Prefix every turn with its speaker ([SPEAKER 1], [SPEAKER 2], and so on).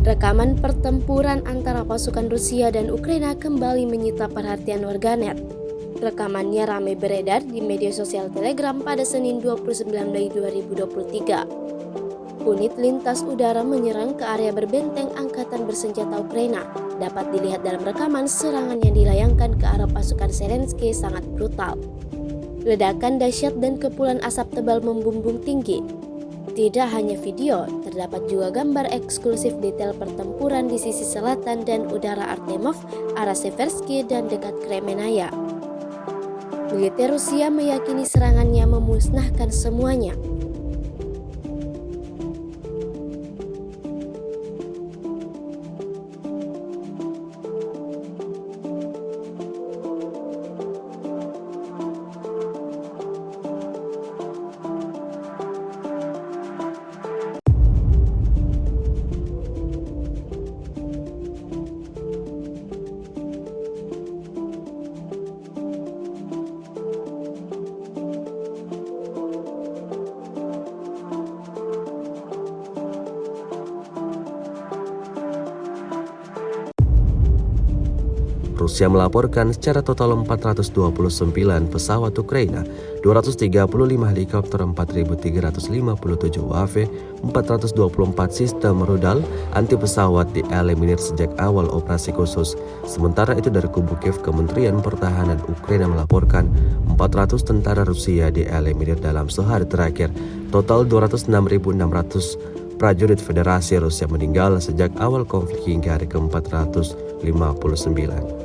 [SPEAKER 1] Rekaman pertempuran antara pasukan Rusia dan Ukraina kembali menyita perhatian warganet. Rekamannya ramai beredar di media sosial Telegram pada Senin 29 Mei 2023. Unit lintas udara menyerang ke area berbenteng angkatan bersenjata Ukraina. Dapat dilihat dalam rekaman serangan yang dilayangkan ke arah pasukan Zelensky sangat brutal. Ledakan dahsyat dan kepulan asap tebal membumbung tinggi. Tidak hanya video, terdapat juga gambar eksklusif detail pertempuran di sisi selatan dan udara Artemov, arah Seversky dan dekat Kremenaya. Militer Rusia meyakini serangannya memusnahkan semuanya.
[SPEAKER 2] Rusia melaporkan secara total 429 pesawat Ukraina, 235 helikopter, 4.357 UAV, 424 sistem rudal anti pesawat dieliminir sejak awal operasi khusus. Sementara itu dari kubu Kiev, Kementerian Pertahanan Ukraina melaporkan 400 tentara Rusia dieliminir dalam sehari terakhir. Total 206.600 prajurit Federasi Rusia meninggal sejak awal konflik hingga hari ke-459.